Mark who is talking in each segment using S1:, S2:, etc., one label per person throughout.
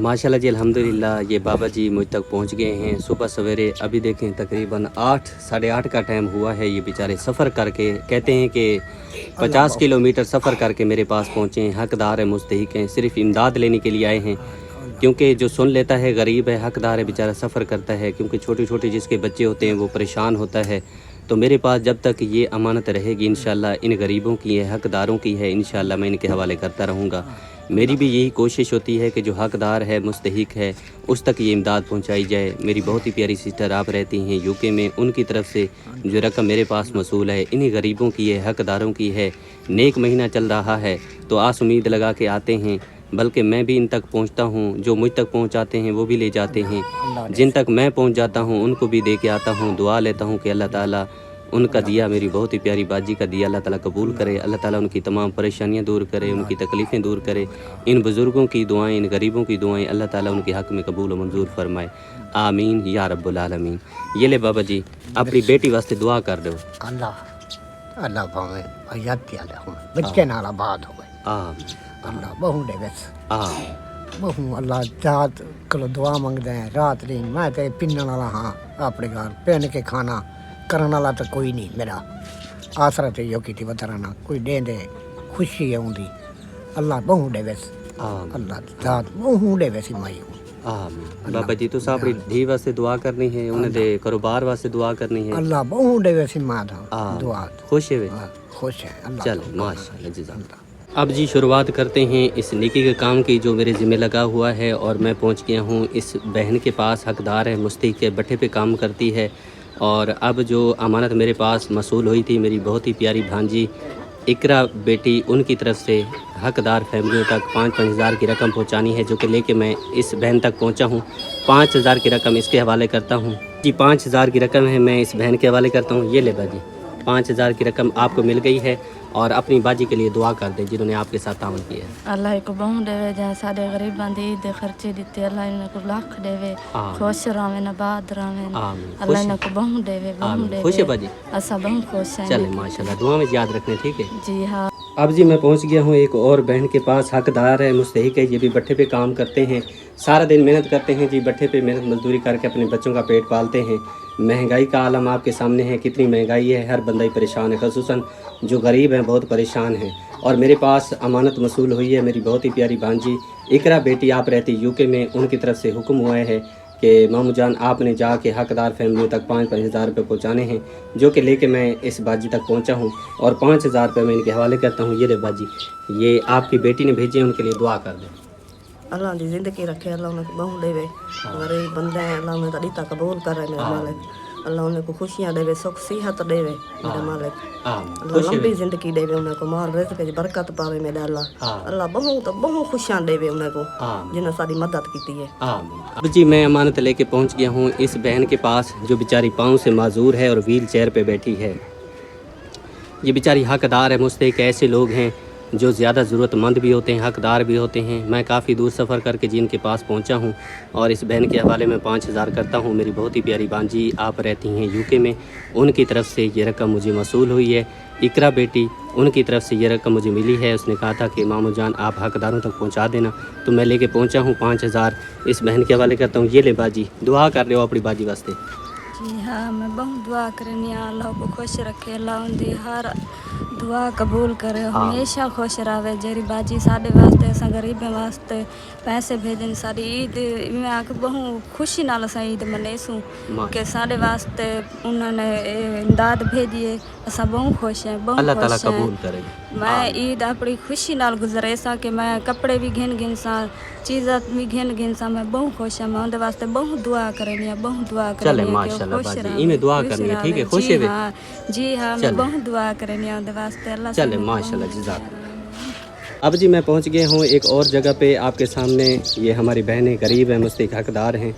S1: माशाल्लाह जी अल्हम्दुलिल्लाह ये बाबा जी मुझ तक पहुंच गए हैं सुबह सवेरे। अभी देखें तकरीबन 8 साढ़े 8 का टाइम हुआ है। ये बेचारे सफ़र करके कहते हैं कि 50 किलोमीटर सफ़र करके मेरे पास पहुंचे हैं। हकदार है, मुस्तहिक हैं, सिर्फ इमदाद लेने के लिए आए हैं। क्योंकि जो सुन लेता है गरीब है, हकदार है, बेचारा सफ़र करता है। क्योंकि छोटे छोटे जिसके बच्चे होते हैं वो परेशान होता है। तो मेरे पास जब तक ये अमानत रहेगी इंशाल्लाह इन गरीबों की है, हकदारों की है, इंशाल्लाह मैं इनके हवाले करता रहूँगा। मेरी भी यही कोशिश होती है कि जो हकदार है, मुस्तहिक है, उस तक ये इमदाद पहुंचाई जाए। मेरी बहुत ही प्यारी सिस्टर आप रहती हैं यूके में, उनकी तरफ से जो रकम मेरे पास मसूल है इन्हीं गरीबों की है, हकदारों की है। नेक महीना चल रहा है तो आस उम्मीद लगा के आते हैं, बल्कि मैं भी इन तक पहुंचता हूं। जो मुझ तक पहुंचाते हैं वो भी ले जाते हैं, जिन तक मैं पहुंच जाता हूं उनको भी दे के आता हूं। दुआ लेता हूं कि अल्लाह ताला उनका दिया, मेरी बहुत ही प्यारी बाजी का दिया, अल्लाह ताला कबूल करे। अल्लाह ताला उनकी तमाम परेशानियां दूर करे, उनकी तकलीफ़ें दूर करे। इन बुज़ुर्गों की दुआएं, इन गरीबों की दुआएं अल्लाह ताला उनके हक़ में कबूल और मंजूर फरमाए। आमीन या रब्बुल आलमीन। ये ले बाबा जी अपनी बेटी वास्ते दुआ कर दो।
S2: अल्लाह अल्लाह भावे हयाती अल्लाह हो बच्चे नाल आबाद हो
S1: आमीन
S2: अल्लाह बहु दे बस
S1: आमीन
S2: बहु अल्लाह जात कलो दुआ मंगदे हैं रात दिन। मैं ते पिन्नण वाला हाँ अपने घर पहन के खाना करने वाला तो कोई नहीं। मेरा आसरा तो यो की वतराना कोई दे दे खुशी आउंदी। अल्लाह बहु दे बस अल्लाह जात बहु दे बस माई
S1: आमीन। बाबा जी तो अपनी धी वास्ते दुआ करनी है, उन्हें दे कारोबार वास्ते दुआ करनी है।
S2: अल्लाह बहु दे बस मां दा दुआ
S1: खुश है वे
S2: खुश है अल्लाह।
S1: चलो माशाल्लाह जज़ाकल्लाह। अब जी शुरुआत करते हैं इस नेकी के काम की जो मेरे ज़िम्मे लगा हुआ है। और मैं पहुंच गया हूं इस बहन के पास, हकदार है, मुस्तहिक के भट्ठे पे काम करती है। और अब जो अमानत मेरे पास मसूल हुई थी मेरी बहुत ही प्यारी भांजी इकरा बेटी, उनकी तरफ से हकदार फैमिलियों तक 5-5 हज़ार की रकम पहुंचानी है, जो कि लेके मैं इस बहन तक पहुंचा हूं। 5 हज़ार की रकम इसके हवाले करता हूं जी। 5 हज़ार की रकम है, मैं इस बहन के हवाले करता हूं। ये ले बाजी 5 हज़ार की रकम आपको मिल गई है। और अपनी बाजी के लिए दुआ कर दें जिन्होंने आपके साथ तावन किया है।
S3: अल्लाह को बहु देवे जहाँ सारे गरीबां दी ईद दे खर्चे दिते, अल्लाह इन्हें को लाख देवे, खुश रवें आबाद रवें, अल्लाह इन्हें को बहु देवे बहु देवे।
S1: खुश है बाजी,
S3: असा बहु खुश हैं।
S1: चले माशाल्लाह, दुआ में याद रखने। ठीक है
S3: जी हाँ।
S1: अब जी मैं पहुंच गया हूं एक और बहन के पास, हकदार है, मुस्तहिक है, ये भी भट्ठे पे काम करते हैं, सारा दिन मेहनत करते हैं जी। भट्ठे पे मेहनत मजदूरी करके अपने बच्चों का पेट पालते हैं। महंगाई का आलम आपके सामने है, कितनी महंगाई है, हर बंदा ही परेशान है, ख़ुसूसन जो गरीब हैं बहुत परेशान हैं। और मेरे पास अमानत मसूल हुई है मेरी बहुत ही प्यारी भांजी इकरा बेटी, आप रहती यूके में, उनकी तरफ से हुक्म हुआ है कि मामू जान आपने जाके हकदार फैमिलियों तक 5-5 हज़ार रुपये पहुँचाने हैं, जो कि लेके मैं इस बाजी तक पहुँचा हूँ। और 5 हज़ार रुपये मैं इनके हवाले करता हूँ। ये रे बाजी, ये आपकी बेटी ने भेजे, उनके लिए दुआ कर दें।
S4: अल्लाह दी जिंदगी रखे, अल्लाह उन्हें बहु देवे। गरीब बंदे हैं, अल्लाह उन्हें तरीता कबूल करे मेरा मालिक। अल्लाह उन्हें को खुशियाँ देवे, सुख सेहत देवे मेरा मालिक। अल्लाह लंबी जिंदगी देवे उन्हें को, माल रिज़्क़ की बरकत पावे मेरा अल्लाह। अल्लाह बहु खुशियाँ देवे उन्हें को जिन्हें सारी मदद की है।
S1: अब जी मैं अमानत लेके पहुंच गया हूं इस बहन के पास जो बेचारी पाँव से माजूर है और व्हील चेयर पे बैठी है। ये बेचारी हकदार है, मुस्तहिक ऐसे लोग हैं जो ज़्यादा ज़रूरतमंद भी होते हैं, हकदार भी होते हैं। मैं काफ़ी दूर सफ़र करके जिनके पास पहुंचा हूं और इस बहन के हवाले में 5 हज़ार करता हूं। मेरी बहुत ही प्यारी भांजी आप रहती हैं यूके में, उनकी तरफ से ये रकम मुझे मसूल हुई है। इकरा बेटी, उनकी तरफ से ये रकम मुझे मिली है। उसने कहा था कि मामू जान आप हकदारों तक पहुँचा देना, तो मैं लेके पहुँचा हूँ। 5 हज़ार इस बहन के हवाले करता हूँ। ये ले बाजी, दुआ कर रहे हो अपनी बाजी वास्ते।
S3: जी हाँ, मैं बहुत दुआ करनी, अल्लाह को खुश रखे, अल्लाह उनकी हर दुआ कबूल करे हमेशा खुश रहे जेरी बाजी साडे वास्ते असां गरीबें वास्ते पैसे भेजन साडी ईद मैं आख बहु खुशी नाल असां ईद मनेसूं कि साडे वास्ते उन्होंने इमदाद भेजी है असां बहु खुश हैं बहु
S1: अल्लाह ताला
S3: खुश हैं
S1: कबूल करे
S3: मैं ईद अपनी खुशी नाल गुजरे सा कि मैं कपड़े भी घिन सा चीज़ां भी घिन सा मैं बहु खुश हैं मैं उनके वास्ते बहु दुआ करनी है बहु दुआ करनी
S1: चले
S3: है
S1: माशाल्लाह बाजी इमे दुआ करनी है ठीक है खुश है
S3: जी हाँ मैं बहु दुआ करनी है उनके वास्ते अल्लाह से
S1: चले माशाल्लाह जज़ाक। अब जी मैं पहुंच गया हूँ एक और जगह पे आपके सामने। ये हमारी बहनें गरीब हैं मुस्तहिक हकदार हैं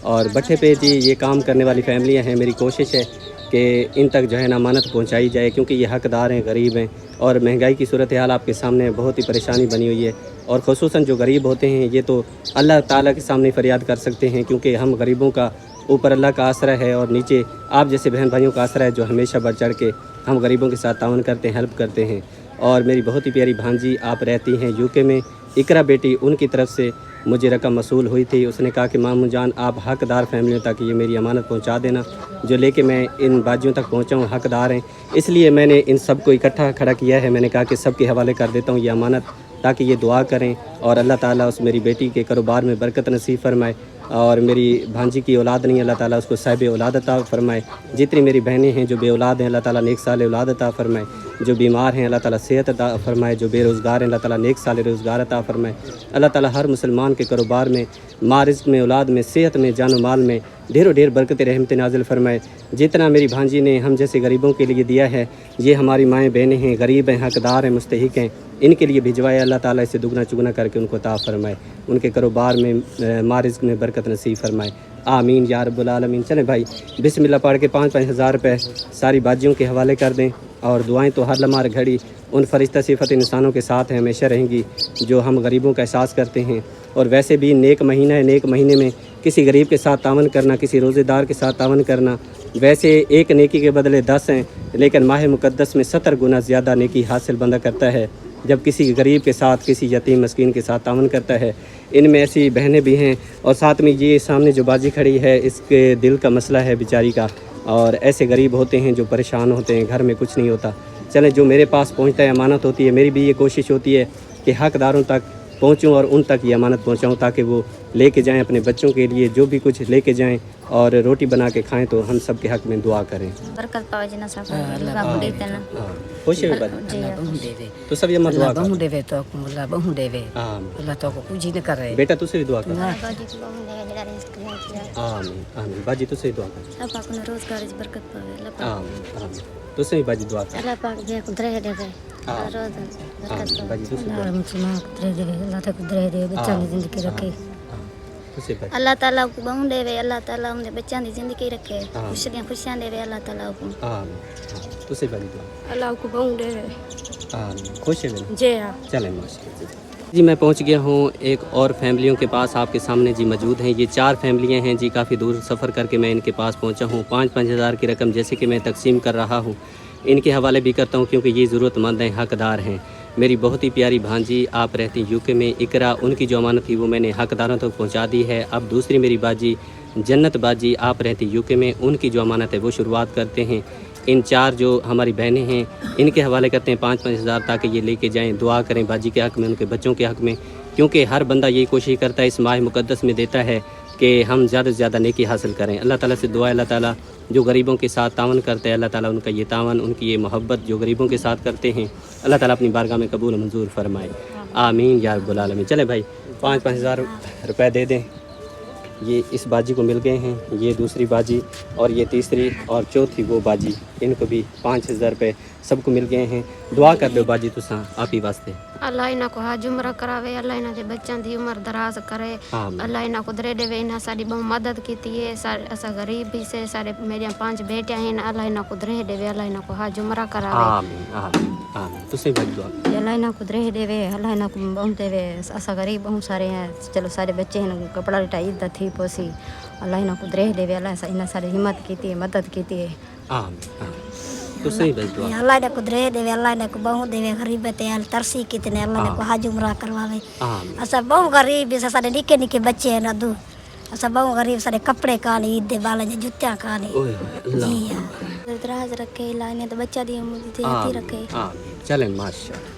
S1: और भट्ठे पे जी ये काम करने वाली फैमिलियाँ हैं। मेरी कोशिश है कि इन तक जो है ना अमानत पहुँचाई जाए क्योंकि ये हकदार हैं गरीब हैं और महंगाई की सूरत हाल आपके सामने बहुत ही परेशानी बनी हुई है। और ख़ुसूसन जो गरीब होते हैं ये तो अल्लाह ताला के सामने फरियाद कर सकते हैं क्योंकि हम गरीबों का ऊपर अल्लाह का आसरा है और नीचे आप जैसे बहन भाइयों का आसरा है जो हमेशा बढ़ चढ़ के हम गरीबों के साथ तावन करते हैं हेल्प करते हैं। और मेरी बहुत ही प्यारी भांजी आप रहती हैं यूके में, इकरा बेटी, उनकी तरफ से मुझे रकम मसूल हुई थी। उसने कहा कि मामू जान आप हकदार फैमिलियों तक ये मेरी अमानत पहुंचा देना जो लेके मैं इन बाजियों तक पहुंचा हूँ हकदार हैं। इसलिए मैंने इन सब को इकट्ठा खड़ा किया है। मैंने कहा कि सब के हवाले कर देता हूँ ये अमानत ताकि ये दुआ करें और अल्लाह ताला उस मेरी बेटी के कारोबार में बरकत नसीब फरमाए और मेरी भांजी की औलाद नहीं अल्लाह ताला उसको साहिब औलाद अता फरमाए। जितनी मेरी बहनें हैं जो बे औलाद हैं अल्लाह ताला नेक साल औलाद अता फरमाए। जो बीमार हैं अल्लाह ताला सेहत अता फरमाए। जो बेरोज़गार हैं अल्लाह ताला नेक साल रोज़गार अता फरमाए। अल्लाह ताला हर मुसलमान के कारोबार में, मारिज़्क़ में, औलाद में, सेहत में, जान माल में ढेरों ढेर बरकत रहमत नाजिल फरमाए। जितना मेरी भांजी ने हम जैसे गरीबों के लिए दिया है ये हमारी माएँ बहनें हैं, गरीब हैं, हकदार हैं, मुस्तहिक हैं, इनके लिए भिजवाए। अल्लाह ताला इसे दुगना चुगना करके उनको अता फरमाए, उनके कारोबार में, मारिज़्क़ में बरकत नसीब फरमाए। आमीन या रब्बुल आलमीन। चले भाई बिस्मिल्लाह पढ़ के 5-5 हज़ार रुपये सारी बाजियों के हवाले कर दें और दुआएं तो हर लम्हा घड़ी उन फरिश्ता सिफत इंसानों के साथ हैं, हमेशा रहेंगी जो हम गरीबों का एहसास करते हैं। और वैसे भी नेक महीना है, नेक महीने में किसी गरीब के साथ तावन करना, किसी रोज़ेदार के साथ तावन करना, वैसे एक नेकी के बदले 10 हैं लेकिन माह मुक़द्दस में 70 गुना ज़्यादा नेकी हासिल बंदा करता है जब किसी गरीब के साथ, किसी यतीम मस्कीन के साथ तावन करता है। इनमें ऐसी बहनें भी हैं और साथ में ये सामने जो बाजी खड़ी है इसके दिल का मसला है बेचारी का। और ऐसे गरीब होते हैं जो परेशान होते हैं, घर में कुछ नहीं होता। चलें जो मेरे पास पहुंचता है अमानत होती है, मेरी भी ये कोशिश होती है कि हकदारों तक पहुंचूं और उन तक ये अमानत पहुंचाऊं ताकि वो लेके जाएं अपने बच्चों के लिए जो भी कुछ लेके जाएं और रोटी बना के खाएं तो हम सब के हक में दुआ करें।
S5: बरकत पावे जना सब बाबू देते ना
S1: खुश है बात
S2: बहु देवे
S1: तो सब ये मत दुआ
S2: बहु देवे तो अल्लाह बहु देवे अल्लाह तो को कुछ न करे।
S1: बेटा तुझसे भी दुआ कर।
S5: बाजी को बाबू देवे जड़ा रिस्क दिया
S1: आमीन आमीन। बाजी तुझसे भी दुआ कर।
S5: सब आपको रोजगार की बरकत पावे अल्लाह पाक
S1: आमीन आमीन। तुझसे भी बाजी दुआ कर।
S5: अल्लाह पाक जे कुदरे देवे रोज बरकत
S1: आमीन। बाजी तुझसे दुआ
S2: अल्लाह मुसलमान कुदरे देवे अल्लाह तक कुदरे देवे बच्चा की जिंदगी रखे।
S1: तुझसे बाजी
S5: अल्लाह ताला को बहु देवे अल्लाह ताला उनके बच्चों की जिंदगी रखे खुशियां देवे अल्लाह ताला को
S1: आमीन। तुझसे बाजी दुआ
S3: अल्लाह को बहु देवे
S1: आमीन। खुश है बेटा
S3: जी हाँ।
S1: चलें माशाल्लाह जी। मैं पहुंच गया हूं एक और फैमिलियों के पास आपके सामने जी मौजूद हैं। ये 4 फैमिलियां हैं जी, काफ़ी दूर सफ़र करके मैं इनके पास पहुंचा हूं। 5-5 हज़ार की रकम जैसे कि मैं तकसीम कर रहा हूं इनके हवाले भी करता हूं क्योंकि ये ज़रूरतमंद हैं, हकदार हैं। मेरी बहुत ही प्यारी भांजी आप रहती यूके में, इकरा, उनकी जो अमानत थी वो मैंने हकदारों तक पहुँचा दी है। अब दूसरी मेरी बाजी जन्नत बाजी आप रहती यूके में, उनकी जो अमानत है वो शुरुआत करते हैं। इन 4 जो हमारी बहनें हैं इनके हवाले करते हैं 5-5 हज़ार ताकि ये लेके जाएं। दुआ करें बाजी के हक़ में, उनके बच्चों के हक़ में, क्योंकि हर बंदा यही कोशिश करता है इस माह मुक़द्दस में देता है कि हम ज़्यादा से ज़्यादा नेकी हासिल करें। अल्लाह ताला से दुआ, अल्लाह ताला जो गरीबों के साथ तावन करते हैं अल्लाह ताला उनका ये तावन, उनकी ये मोहब्बत जो गरीबों के साथ करते हैं अल्लाह ताला अपनी बारगाह में कबूल मंजूर फरमाए। आमीन या रब्बुल आलमीन। चले भाई 5-5 हज़ार रुपये दे दें। ये इस बाजी को मिल गए हैं, ये दूसरी बाजी और ये तीसरी और चौथी वो बाजी, इनको भी 5,000 रुपये सबको मिल गए हैं। दुआ कर दो बाजी तुसा आप ही वास्ते।
S6: अल्लाह इन्हां को हज उम्र करावे, अल्लाह इन्हां दे बच्चों की उम्र दराज करे, अल्लाह इन्हां को दरे देवे। इन्हां साडी बहुत मदद की है, असा गरीब भी से, सारे मेरिया 5 बेटियां हैं, अल्लाह इन्हां को दरे देवे, अल्लाह इन्हां को हज उम्र करावे।
S1: आमीन आमीन आमीन। तुसे भी दुआ
S6: अल्लाह इन्हां को दरे देवे, अल्लाह इन्हां को बहुत देवे। असा गरीब बहुत सारे हैं, चलो सारे बच्चे हैं कपड़ा लटा ईद थी पोसी, अल्लाह इन्हां को दरे देवे, अल्लाह इन्हां सारी हिम्मत की है, मदद की है।
S1: आमीन। तुसे भी दुआ
S5: अल्लाह ने कुदरे देवे, अल्लाह ने को बहु देवे। गरीब ते तरसी कितने अल्लाह ने को हज उम्र करवावे।
S1: आमीन।
S5: असा बहु गरीब सारे निके निके बच्चे हैं नदू, असा बहु गरीब सारे कपड़े काने ईद दे बाले जे जुत्तियां काने।
S1: ओए अल्लाह
S5: उम्र दराज रखे, अल्लाह इन्हें तो बच्चा दी उम्र देती रखे।
S1: चलें माशाल्लाह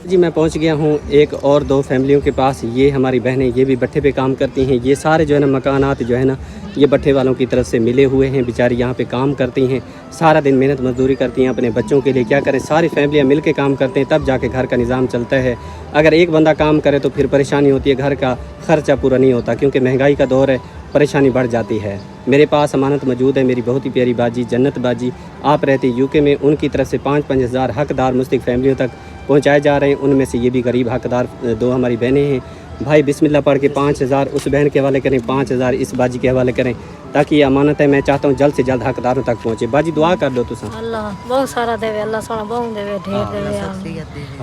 S1: जी। मैं पहुंच गया हूं एक और दो फैमिलियों के पास। ये हमारी बहनें, ये भी भट्ठे पे काम करती हैं। ये सारे जो है ना मकानात जो है ना ये भट्ठे वालों की तरफ से मिले हुए हैं। बेचारी यहाँ पे काम करती हैं, सारा दिन मेहनत मजदूरी करती हैं अपने बच्चों के लिए। क्या करें, सारी फैमिलियाँ मिल के काम करते हैं, तब जाके घर का निज़ाम चलता है। अगर एक बंदा काम करे तो फिर परेशानी होती है, घर का खर्चा पूरा नहीं होता, क्योंकि महंगाई का दौर है, परेशानी बढ़ जाती है। मेरे पास अमानत मौजूद है, मेरी बहुत ही प्यारी बाजी जन्नत बाजी, आप रहती यूके में। उनकी तरफ से 5-5 हज़ार हकदार मुस्तहिक फैमिलियों तक पहुंचाए जा रहे हैं। उनमें से ये भी गरीब हकदार दो हमारी बहनें हैं। भाई बिस्मिल्लाह पढ़ के 5,000 उस बहन के हवाले करें, 5,000 इस बाजी के हवाले करें, ताकि ये अमानत है। मैं चाहता हूँ जल्द से जल्द हकदारों तक पहुँचे। बाजी दुआ कर दो तुसा।
S7: अल्लाह बहुत सारा देवे, अल्लाह सोना बहुत देवे, ढेर देवे,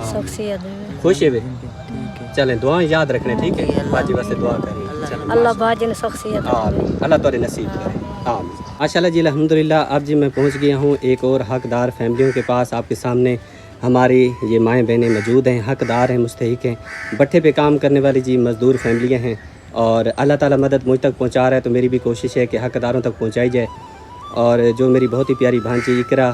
S7: शख्सियत देवे।
S1: खुश है वे? चलें दुआ याद रखने, ठीक है बाजी, वैसे दुआ करें।
S7: अल्लाह बाजी ने शख्सियत देवे,
S1: अल्लाह तोरे नसीब करे। माशाल्लाह जी अल्हम्दुलिल्लाह। अब जी मैं पहुँच गया हूँ एक और हकदार फैमिलियों के पास। आपके सामने हमारी ये माएँ बहनें मौजूद हैं, हकदार हैं, मुस्तहिक हैं, भट्ठे पे काम करने वाली जी मज़दूर फैमिलियाँ हैं। और अल्लाह ताला मदद मुझ तक पहुँचा रहा है, तो मेरी भी कोशिश है कि हकदारों तक पहुँचाई जाए। और जो मेरी बहुत ही प्यारी भांजी इकरा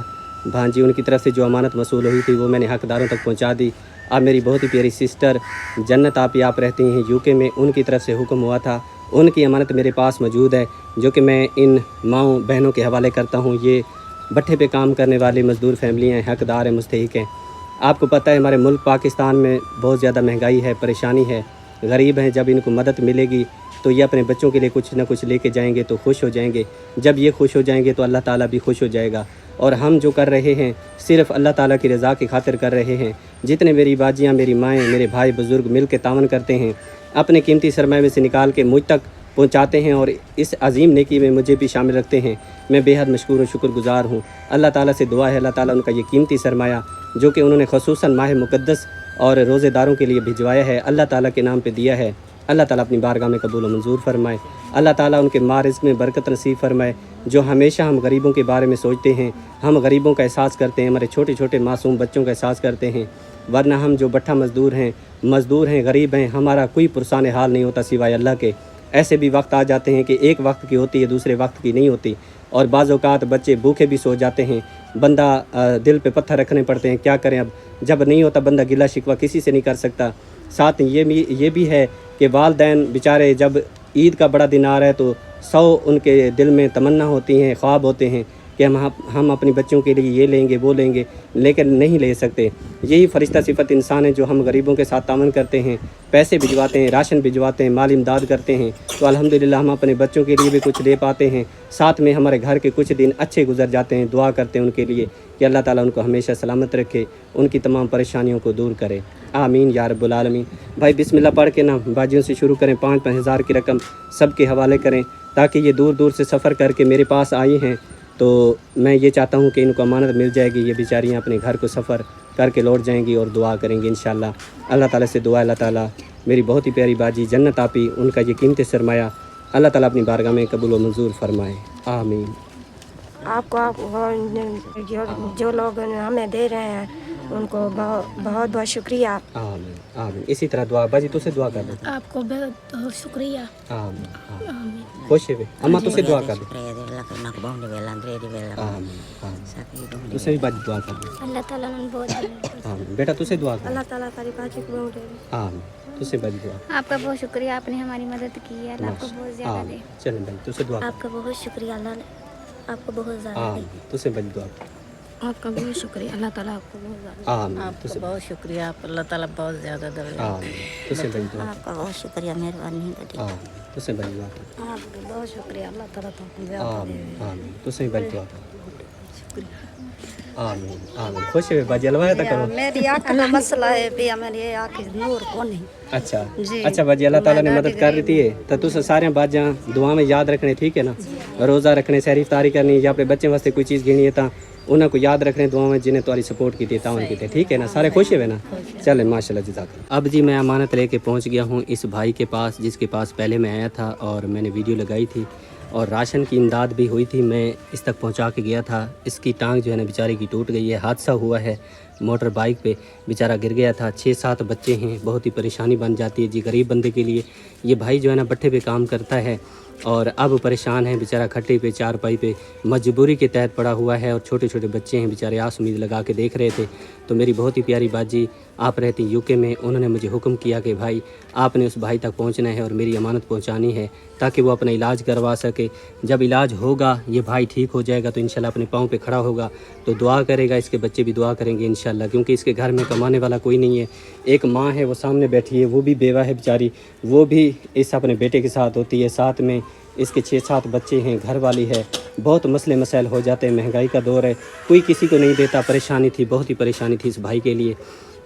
S1: भांजी, उनकी तरफ से जो अमानत वसूल हुई थी वो मैंने हकदारों तक पहुँचा दी। अब मेरी बहुत ही प्यारी सिस्टर जन्नत आप रहती हैं यूके में, उनकी तरफ से हुक्म हुआ था, उनकी अमानत मेरे पास मौजूद है, जो कि मैं इन माँओं बहनों के हवाले करता हूँ। ये भट्ठे पे काम करने वाली मज़दूर फैमिलियाँ हैं, हकदार हैं, मुस्तहिक हैं। आपको पता है हमारे मुल्क पाकिस्तान में बहुत ज़्यादा महंगाई है, परेशानी है, गरीब हैं। जब इनको मदद मिलेगी तो ये अपने बच्चों के लिए कुछ ना कुछ लेके जाएंगे तो खुश हो जाएंगे। जब ये खुश हो जाएंगे तो अल्लाह ताला भी खुश हो जाएगा। और हम जो कर रहे हैं सिर्फ़ अल्लाह ताला की रज़ा की खातिर कर रहे हैं। जितने मेरी बाजियाँ, मेरी माएँ, मेरे भाई बुज़ुर्ग मिल के तावन करते हैं, अपने कीमती सरमाए में से निकाल के मुझ तक पहुँचाते हैं और इस अजीम नेकी में मुझे भी शामिल रखते हैं। मैं बेहद मशकूर और शुक्रगुज़ार हूँ। अल्लाह ताला से दुआ है अल्लाह ताला उनका ये कीमती सरमाया जो कि उन्होंने ख़ुसूसन माह मुक़द्दस और रोज़ेदारों के लिए भिजवाया है, अल्लाह ताला के नाम पे दिया है। अल्लाह ताला अपनी बारगाह में कबूल व मंजूर फरमाए। अल्लाह ताला उनके मारिज़्क़ में बरकत नसीब फरमाए। जो हमेशा हम गरीबों के बारे में सोचते हैं, हम गरीबों का एहसास करते हैं, हमारे छोटे छोटे मासूम बच्चों का एहसास करते हैं। वरना हम जो भट्ठा मज़दूर हैं, गरीब हैं, हमारा कोई पुरसान हाल नहीं होता सिवाय अल्लाह के। ऐसे भी वक्त आ जाते हैं कि एक वक्त की होती है, दूसरे वक्त की नहीं होती। और बाज़ औक़ात बच्चे भूखे भी सो जाते हैं, बंदा दिल पे पत्थर रखने पड़ते हैं। क्या करें, अब जब नहीं होता बंदा गिला शिकवा किसी से नहीं कर सकता। साथ ये भी है कि वालिदैन बेचारे जब ईद का बड़ा दिन आ रहा है तो 100 उनके दिल में तमन्ना होती हैं, ख्वाब होते हैं कि हम अपने बच्चों के लिए ये लेंगे वो लेंगे, लेकिन नहीं ले सकते। यही फ़रिश्ता सिफत इंसान है जो हम गरीबों के साथ तावन करते हैं, पैसे भिजवाते हैं, राशन भिजवाते हैं, माली इमदाद करते हैं, तो अल्हम्दुलिल्लाह हम अपने बच्चों के लिए भी कुछ दे पाते हैं। साथ में हमारे घर के कुछ दिन अच्छे गुजर जाते हैं। दुआ करते हैं उनके लिए कि अल्लाह ताला उनको हमेशा सलामत रखे, उनकी तमाम परेशानियों को दूर करे। आमीन या रब्बुल आलमीन। भाई बिस्मिल्लाह पढ़ के ना बाजियों से शुरू करें, 5-5 हज़ार की रकम सबके हवाले करें, ताकि ये दूर दूर से सफ़र करके मेरे पास आई हैं। तो मैं ये चाहता हूँ कि इनको अमानत मिल जाएगी, ये बेचारियाँ अपने घर को सफ़र करके लौट जाएंगी और दुआ करेंगी इंशाअल्लाह। अल्लाह ताला से दुआ, अल्लाह ताला मेरी बहुत ही प्यारी बाजी जन्नत आपी, उनका ये कीमती सरमाया अल्लाह ताला अपनी बारगाह में कबूल व मंजूर फरमाए। आमीन।
S7: आपको जो लोग हमें दे रहे हैं उनको बहुत बहुत शुक्रिया।
S1: आमीन आमीन। इसी तरह दुआ बाजी तुझसे दुआ कर दे।
S8: आपको बहुत शुक्रिया।
S1: आमीन आमीन। खुश है अम्मा तुझसे दुआ कर दे। आमीन। तुझसे भी बाजी दुआ कर दे।
S5: अल्लाह ताला ने बहुत
S1: आमीन। बेटा तुझसे दुआ कर दे।
S4: अल्लाह ताला तारी बाजी को बहुत दे।
S1: आमीन। तुझसे बाजी दुआ।
S5: आपका बहुत शुक्रिया, आपने हमारी मदद की है, अल्लाह आपको बहुत ज़्यादा दे।
S1: चलें भाई तुझसे दुआ।
S5: आपका बहुत शुक्रिया, अल्लाह आपको बहुत ज़्यादा दे।
S1: आमीन। तुझसे बाजी दुआ।
S7: आपका बहुत शुक्रिया, अल्लाह ताला आपको बहुत ज़्यादा।
S1: आमीन।
S7: आपको बहुत शुक्रिया, अल्लाह ताला बहुत ज़्यादा दे।
S1: आमीन। तुझसे बाजी दुआ।
S5: आपका बहुत शुक्रिया, मेहरबानी है।
S1: आमीन। तुझसे बाजी दुआ।
S7: आपको बहुत शुक्रिया, अल्लाह ताला आपको ज़्यादा दे।
S1: आमीन आमीन। तुझसे बाजी दुआ। आमीन आमीन। खुश है बाजी अलवाया तक करो।
S4: मेरी आँख का मसला है भैया, मेरी आँख नूर को नहीं।
S1: अच्छा अच्छा बाजी अल्लाह ताला ने मदद कर दी है तो तुस सारे बाजा दुआ में याद रखने, ठीक है ना। रोज़ा रखने, सहरी इफ्तारी करनी या अपने बच्चे वास्ते कोई चीज़ गिनी है तो उन्हें को याद रखने दुआ में जिन्हें तुम्हारी सपोर्ट की थी तावन की थी, ठीक है ना। सारे खुश है ना। चले माशाल्लाह जज़ाकल्लाह। अब जी मैं अमानत लेके पहुंच गया हूं इस भाई के पास जिसके पास पहले मैं आया था और मैंने वीडियो लगाई थी और राशन की इमदाद भी हुई थी। मैं इस तक पहुंचा के गया था। इसकी टांग जो है ना बेचारे की टूट गई है, हादसा हुआ है, मोटर बाइक पे बेचारा गिर गया था। 6-7 बच्चे हैं, बहुत ही परेशानी बन जाती है जी गरीब बंदे के लिए। ये भाई जो है ना भट्ठे पे काम करता है اور اب परेशान है बेचारा, खट्टे पे चारपाई पे मजबूरी के तहत पड़ा हुआ है और छोटे छोटे बच्चे हैं बेचारे आस उम्मीद लगा के देख रहे थे। तो मेरी बहुत ही प्यारी बाजी आप रहती यूके में, उन्होंने मुझे हुक्म किया कि भाई आपने उस भाई तक पहुंचना है और मेरी अमानत पहुंचानी है ताकि वो अपना इलाज करवा सके। जब इलाज होगा ये भाई ठीक हो जाएगा तो इंशाल्लाह अपने पाँव पे खड़ा होगा तो दुआ करेगा, इसके बच्चे भी दुआ करेंगे इंशाल्लाह, क्योंकि इसके घर में कमाने वाला कोई नहीं है। एक माँ है वो सामने बैठी है, वो भी बेवा है बेचारी, वो भी इस अपने बेटे के साथ होती है, साथ में इसके 6-7 बच्चे हैं, घर वाली है, बहुत मसले मसाइल हो जाते हैं, महंगाई का दौर है, कोई किसी को नहीं देता। परेशानी थी, बहुत ही परेशानी थी इस भाई के लिए।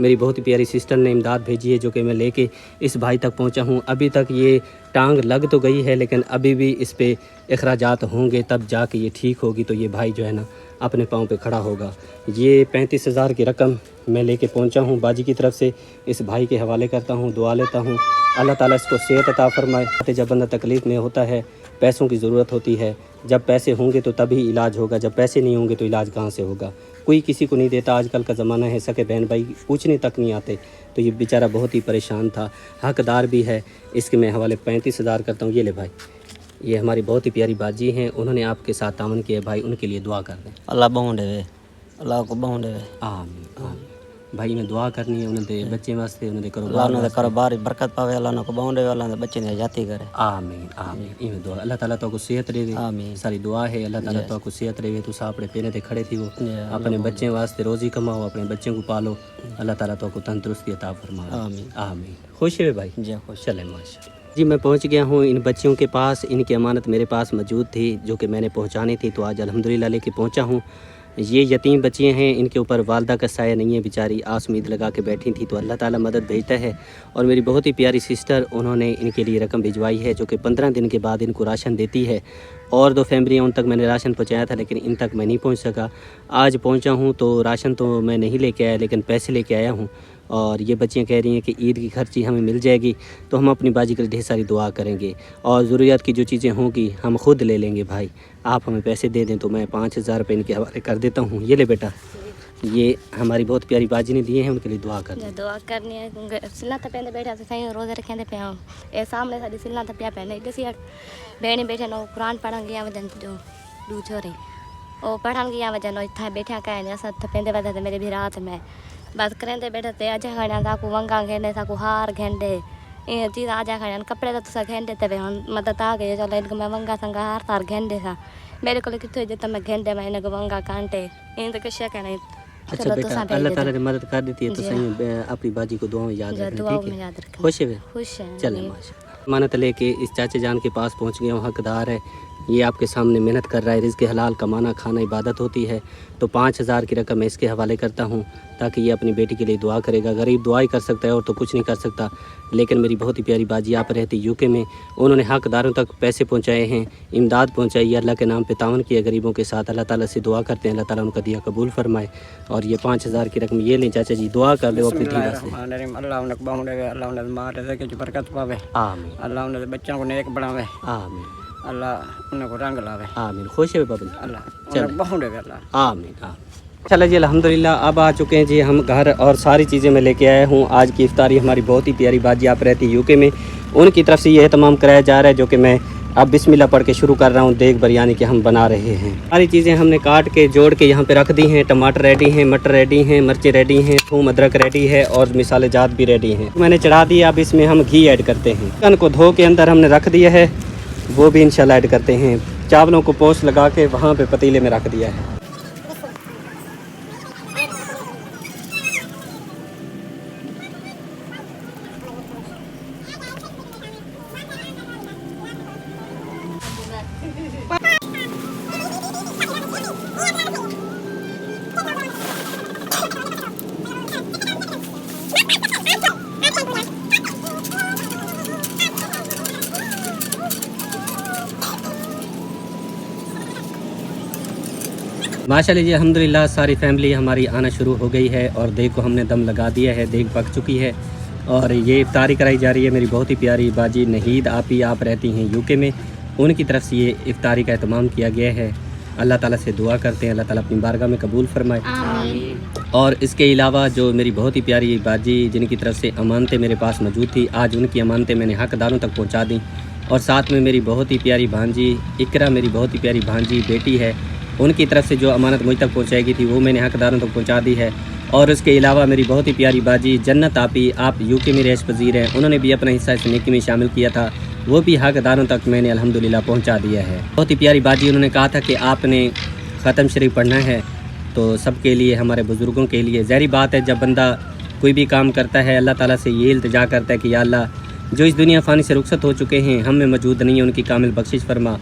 S1: मेरी बहुत ही प्यारी सिस्टर ने इमदाद भेजी है जो कि मैं लेके इस भाई तक पहुंचा हूं। अभी तक ये टांग लग तो गई है लेकिन अभी भी इस पे अखराजात होंगे, तब जाके ये ठीक होगी तो ये भाई जो है ना अपने पाँव पे खड़ा होगा। ये 35,000 की रकम मैं लेके पहुंचा हूं बाजी की तरफ से, इस भाई के हवाले करता हूं, दुआ लेता हूं अल्लाह ताला इसको सेहत अता फरमाए। जब बंदा तकलीफ़ में होता है पैसों की ज़रूरत होती है, जब पैसे होंगे तो तभी इलाज होगा, जब पैसे नहीं होंगे तो इलाज कहाँ से होगा। कोई किसी को नहीं देता, आजकल का ज़माना है, सके बहन भाई पूछने तक नहीं आते। तो ये बेचारा बहुत ही परेशान था, हकदार भी है। इसके मैं हवाले 35,000 करता हूँ। ये ले भाई, ये हमारी बहुत ही प्यारी बाजी हैं, उन्होंने आपके साथ तावन किया भाई, उनके लिए दुआ कर दें।
S9: अल्लाह बहु देवे, अल्लाह को बहु देवे।
S1: आमीन आमीन। भाई मैं दुआ करनी है उन्हें बच्चे वास्ते, उन्हें
S9: अल्लाह उन्हें कारोबार बरकत पावे, अल्लाह को बहु देवे, अल्लाह बच्चे ने जाती करे।
S1: आमीन आमीन। इवें दुआ अल्लाह ताला तो को सेहत देवे,
S9: आमीन।
S1: सारी दुआ है अल्लाह ताला तो को सेहत देवे। तो सापड़े पेने ते खड़े थी वो, अपने बच्चे वास्ते रोजी कमाओ, अपने बच्चों को पालो, अल्लाह ताला तो को तंदुरुस्ती अता फरमाए। आमीन आमीन। खुश है भाई?
S9: जी खुश।
S1: चले माशा जी। मैं पहुंच गया हूं इन बच्चियों के पास, इनकी अमानत मेरे पास मौजूद थी जो कि मैंने पहुंचानी थी, तो आज अल्हम्दुलिल्लाह लेके पहुंचा हूं। ये यतीम बच्चियाँ हैं, इनके ऊपर वालदा का साया नहीं है, बेचारी आस उम्मीद लगा के बैठी थी, तो अल्लाह ताला मदद भेजता है। और मेरी बहुत ही प्यारी सिस्टर, उन्होंने इनके लिए रकम भिजवाई है जो कि 15 दिन के बाद इनको राशन देती है। और 2 फैमिलियाँ उन तक मैंने राशन पहुँचाया था लेकिन इन तक मैं नहीं पहुँच सका। आज पहुँचा हूँ तो राशन तो मैं नहीं लेके आया लेकिन पैसे लेके आया हूँ। और ये बच्चियाँ कह रही हैं कि ईद की खर्ची हमें मिल जाएगी तो हम अपनी बाजी के लिए ढेर सारी दुआ करेंगे और ज़रूरियात की जो चीज़ें होंगी हम खुद ले लेंगे। भाई आप हमें पैसे दे दें तो मैं 5,000 रुपये इनके हवाले कर देता हूँ। ये ले बेटा, ये हमारी बहुत प्यारी बाजी ने दिए हैं, उनके लिए दुआ कर दें।
S5: दुआ करनी है सिला तो पहले बैठा तो सही रोज़े रखेंदे पे हम ए सामने साडी सिला तो पिया पहले दसी बेणी बैठे नो कुरान पढ़न गया वजन जो दू छोरे ओ पढ़न गया वजन इथा बैठा कहे अस थपेंदे वजन मेरे भी रात में बस करेंदे बैठे ते अज खाने ताकू वंगा घेंडे ताकू हार घेंडे ये चीज़ आजा खाने कपड़े तो तुसा घेंडे ते मदद आ गई चलो इनको मैं वंगा संगा हार तार घेंडे था मेरे को कितने जितना मैं घेंडे मैं इनको वंगा कांटे इन तो कुछ कहना।
S1: अच्छा बेटा, अल्लाह ताला ने मदद कर देती है तो सही अपनी बाजी को दुआ में याद रखना, ठीक है? खुश है?
S5: खुश है।
S1: चले माशा। मानत लेके इस चाचे जान के पास पहुंच गया हूँ, हकदार है, ये आपके सामने मेहनत कर रहा है, रिज़्क़ हलाल कमाना खाना इबादत होती है। तो 5,000 की रकम मैं इसके हवाले करता हूँ ताकि ये अपनी बेटी के लिए दुआ करेगा। गरीब दुआ ही कर सकता है और तो कुछ नहीं कर सकता। लेकिन मेरी बहुत ही प्यारी बाजी आप रहती यूके में, उन्होंने हकदारों तक पैसे पहुँचाए हैं, इमदाद पहुँचाई है, अल्लाह के नाम पे तावन किया गरीबों के साथ। अल्लाह ताला से दुआ करते हैं अल्लाह ताला उनका दिया कबूल फरमाए। और ये 5,000 की रकम ये लें चाचा जी, दुआ कर लो अपनी धीरा से।
S9: अल्लाह उन्हें बहु देवे, अल्लाह उन्हें मार दे के बरकत पावे,
S1: आमीन।
S9: अल्लाह उन्हें बच्चों को नेक बनावे,
S1: आमीन।
S9: अल्लाह उन्हें को रंग लावे,
S1: आमीन। खुश है बाबा जी?
S9: अल्लाह उन्हें बहु देवे, अल्लाह
S1: आमीन आमीन। चलो जी अल्हम्दुलिल्लाह अब आ चुके हैं जी हम घर और सारी चीज़ें मैं लेके आया हूँ। आज की इफ्तारी हमारी बहुत ही प्यारी बाजी आप रहती यूके में, उनकी तरफ से ये एहतमाम कराया जा रहा है जो कि मैं अब बिस्मिल्लाह पढ़ के शुरू कर रहा हूँ। देग बिरयानी के हम बना रहे हैं। सारी चीज़ें हमने काट के जोड़ के यहाँ पे रख दी हैं। टमाटर रेडी हैं, मटर रेडी हैं, मिर्चें रेडी हैं, थूम अदरक रेडी है और मिसाले जात भी रेडी हैं। मैंने चढ़ा दिया, अब इसमें हम घी ऐड करते हैं। चिकन को धो के अंदर हमने रख दिया है, वो भी इंशाल्लाह ऐड करते हैं। चावलों को पोस्ट लगा के वहाँ पे पतीले में रख दिया है। माशाल्लाह जी अल्हम्दुलिल्लाह सारी फैमिली हमारी आना शुरू हो गई है और देग को हमने दम लगा दिया है, देग पक चुकी है और ये इफ्तारी कराई जा रही है। मेरी बहुत ही प्यारी बाजी नहीद आपी आप रहती हैं यूके में, उनकी तरफ से ये इफ्तारी का एहतमाम किया गया है। अल्लाह ताला से दुआ करते हैं अल्लाह ताला अपनी बारगाह में कबूल फरमाए। और इसके अलावा जो मेरी बहुत ही प्यारी बाजी जिनकी तरफ से अमानतें मेरे पास मौजूद थी, आज उनकी अमानतें मैंने हकदारों तक पहुँचा दी اور ساتھ میں میری بہت ہی پیاری بھانجی اقرا، میری بہت ہی پیاری بھانجی بیٹی ہے، ان کی طرف سے جو امانت مجھ تک پہنچائی گئی تھی وہ میں نے حقداروں تک پہنچا دی ہے۔ اور اس کے علاوہ میری بہت ہی پیاری باجی جنت آپی، آپ UK میں رہائش پذیر ہیں، انہوں نے بھی اپنا حصہ اس نیکی میں شامل کیا تھا، وہ بھی حقداروں تک میں نے الحمدللہ پہنچا دیا ہے۔ بہت ہی پیاری باجی انہوں نے کہا تھا کہ آپ نے ختم شریف پڑھنا ہے، تو سب کے لیے، ہمارے بزرگوں کے لیے ظاہری بات ہے جب بندہ کوئی بھی کام کرتا ہے اللہ تعالیٰ سے یہ التجا کرتا ہے کہ یا اللہ جو اس دنیا فانی سے رخصت ہو چکے ہیں، ہم میں موجود نہیں ہیں، ان کی کامل بخشش فرما،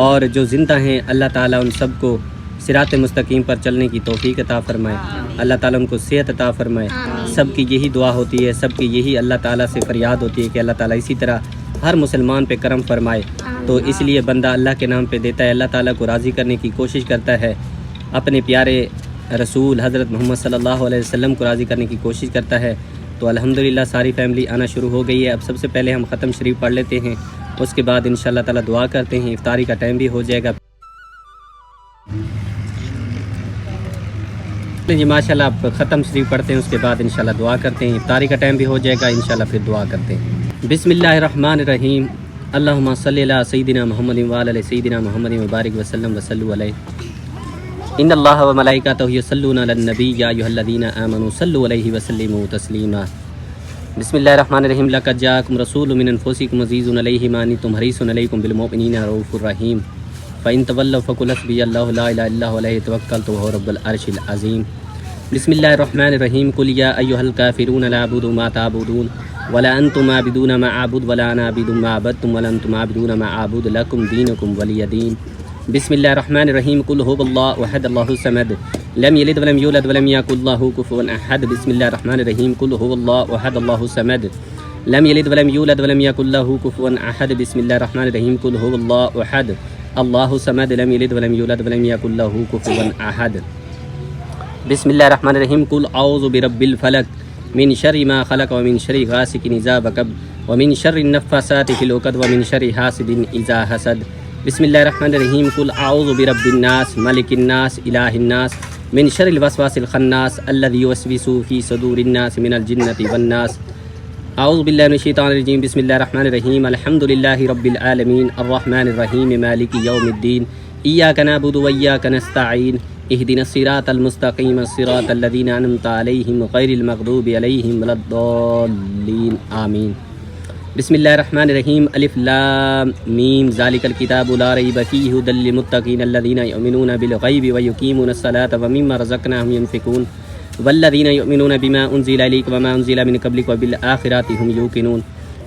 S1: اور جو زندہ ہیں اللہ تعالیٰ ان سب کو صراط مستقیم پر چلنے کی توفیق عطا فرمائے، اللہ تعالیٰ ان کو صحت عطا فرمائے۔ سب کی یہی دعا ہوتی ہے، سب کی یہی اللہ تعالیٰ سے فریاد ہوتی ہے کہ اللہ تعالیٰ اسی طرح ہر مسلمان پہ کرم فرمائے۔ تو اس لیے بندہ اللہ کے نام پہ دیتا ہے، اللہ تعالیٰ کو راضی کرنے کی کوشش کرتا ہے، اپنے پیارے رسول حضرت محمد صلی اللہ علیہ وسلم کو راضی کرنے کی کوشش کرتا ہے۔ تو الحمدللہ ساری فیملی آنا شروع ہو گئی ہے۔ اب سب سے پہلے ہم ختم شریف پڑھ لیتے ہیں، اس کے بعد انشاءاللہ تعالیٰ دعا کرتے ہیں، افطاری کا ٹائم بھی ہو جائے گا۔ جی ماشاءاللہ اب ختم شریف پڑھتے ہیں، اس کے بعد انشاءاللہ دعا کرتے ہیں، افطاری کا ٹائم بھی ہو جائے گا، انشاءاللہ پھر دعا کرتے ہیں۔ بسم اللہ الرحمن الرحیم، اللہم صلی علی سیدنا محمد وعلی سیدنا محمد وبارک وسلم وصلوا علیہ۔ ان اللہ و ملائکتہ یصلون علی النبی یا ایھا الذین آمنوا صلوا علیہ وسلموا تسلیما۔ بسم اللہ الرحمن الرحیم، لقد جاءکم رسول من انفسکم عزیز علیہ ما عنتم حریص علیکم بالمؤمنین رؤوف الرحیم۔ فإن تولوا فقل حسبی اللہ لا الہ الا هو علیہ توکلت وهو رب العرش العظیم۔ بسم اللہ الرحمن الرحیم، قل یا ایھا الکافرون لا اعبد ما تعبدون ولا انتم عابدون ما اعبد ولا انا عابد ما عبدتم ولا انتم عابدون ما اعبد لکم دینکم ولی دین۔ بسم اللہ الرحمن الرحیم، قل هو اللہ احد اللہ الصمد لم یلد ولم یولد ولم یکن له کفوا احد۔ بسم اللہ الرحمن الرحیم، قل هو اللہ احد اللہ الصمد لم یلد ولم یولد ولم یکن له کفوا احد۔ بسم اللہ الرحمن الرحیم، قل هو اللہ احد اللہ الصمد لم یلد ولم یولد ولم یکن له کفوا احد۔ بسم اللہ الرحمن الرحیم، قل اعوذ برب الفلق من شر ما خلق ومن شر غاسق اذا وقب ومن شر النفاثات في العقد ومن شر حاسد اذا حسد۔ بسم اللہ الرحمن الرحیم، قل اعوذ برب الناس ملک الناس الہ الناس من شر الوسواس الخناس الذي يوسوس في صدور الناس من الجنة والناس۔ اعوذ باللہ من الشیطان الرجیم، بسم اللہ الرحمن الرحیم، الحمد للہ رب العالمین الرحمن الرحیم مالک یوم الدین، ایاک نعبد وایاک نستعین، اہدنا الصراط المستقیم صراط الذین انعمت علیہم غیر المغضوب علیہم ولا الضالین آمین۔ بسم اللہ الرحمن الرحیم، الف لام میم، ذالک الکتاب لا ریب فیہ ھدی للمتقین الذین یؤمنون بالغیب ویقیمون الصلاۃ ومما رزقناہم ینفقون والذین یؤمنون بما انزل الیک وما انزل من قبلک وبالآخرۃ ہم یوقنون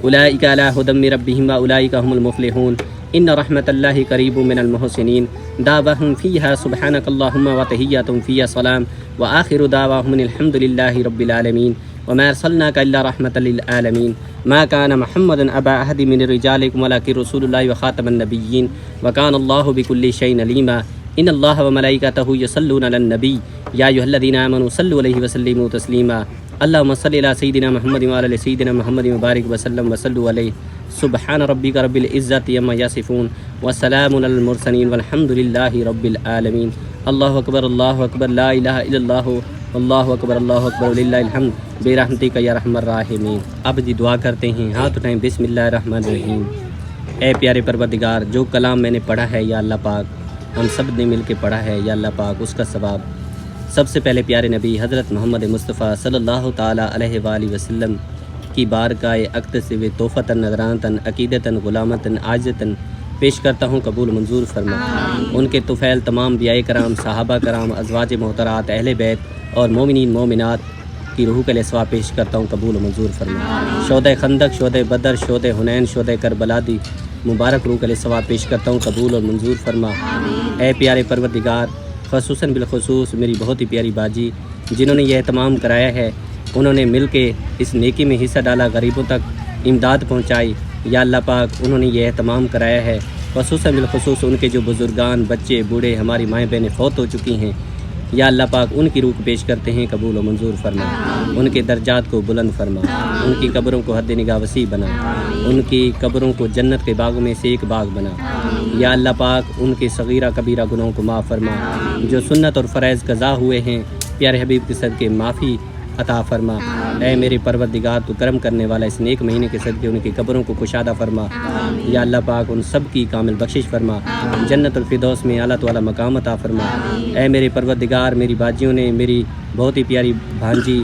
S1: اولئک علی ھدی من ربہم واولئک هم المفلحون ان رحمت اللہ قریب من المحسنین دعواہم فیہا سبحانک اللہم وتحیاتہم فیہا سلام وآخر دعواہم الحمد للہ رب العالمین وما ارسلناک الا رحمۃ للعالمین ما كان محمد ابا احد من رجالکم ولکن رسول اللہ وخاتم النبیین وکان اللہ بکل شیء علیما ان اللہ وملائکتہ یصلون علی النبی یا ایھا الذین آمنوا صلوا علیہ وسلموا تسلیما اللہم صلی علی سیدنا محمد وعلی سیدنا محمد وبارک وسلم وصلوا علیہ سبحان ربک رب العزت عما یصفون وسلام علی المرسلین والحمد للہ رب العالمین۔ اللہ اکبر لا الہ الا اللہ اللہ اکبر وللہ الحمد برحمتک یا ارحم الراحمین۔ اب جی دعا کرتے ہیں، ہاتھ اٹھائیں، بسم اللہ الرحمن الرحیم۔ اے پیارے پروردگار، جو کلام میں نے پڑھا ہے یا اللہ پاک، ہم سب نے مل کے پڑھا ہے یا اللہ پاک، اس کا ثواب سب سے پہلے پیارے نبی حضرت محمد مصطفیٰ صلی اللہ تعالیٰ علیہ وآلہ وسلم کی بارگاہ اقدس و توفتاً نذرانتاً عقیدتاً غلامتاً عاجزتاً پیش کرتا ہوں، قبول منظور فرما۔ ان کے طفیل تمام انبیاء کرام، صحابہ کرام، ازواج محترات، اہل بیت اور مومنین مومنات کی روح کے لیے ثواب پیش کرتا ہوں، قبول منظور فرما۔ شہدائے خندق، شہدائے بدر، شہدائے حنین، شہدائے کربلا دی مبارک روح کے لیے ثواب پیش کرتا ہوں، قبول اور منظور فرما۔ اے پیارے پروردگار، خصوصاً بالخصوص میری بہت ہی پیاری باجی جنہوں نے یہ اہتمام کرایا ہے، انہوں نے مل کے اس نیکی میں حصہ ڈالا، غریبوں تک امداد پہنچائی یا اللہ پاک، انہوں نے یہ اہتمام کرایا ہے، خصوصاً بالخصوص ان کے جو بزرگان، بچے، بوڑھے، ہماری مائیں بہنیں فوت ہو چکی ہیں یا اللہ پاک، ان کی روح کو پیش کرتے ہیں، قبول و منظور فرما۔ ان کے درجات کو بلند فرما، ان کی قبروں کو حد نگاہ وسیع بنا، ان کی قبروں کو جنت کے باغوں میں سے ایک باغ بنا یا اللہ پاک، ان کے صغیرہ کبیرہ گناہوں کو معاف فرما۔ جو سنت اور فرائض قضا ہوئے ہیں پیارے حبیب کے صدقے معافی عطا فرما। اے میرے پروردگار تو کرم کرنے والا اس نیک مہینے کے صدقے ان کی قبروں کو کشادہ فرما یا اللہ پاک، ان سب کی کامل بخشش فرما، جنت الفردوس میں اعلیٰ تو اعلیٰ مقام عطا فرما۔ اے میرے پروردگار، میری باجیوں نے میری بہت ہی پیاری بھانجی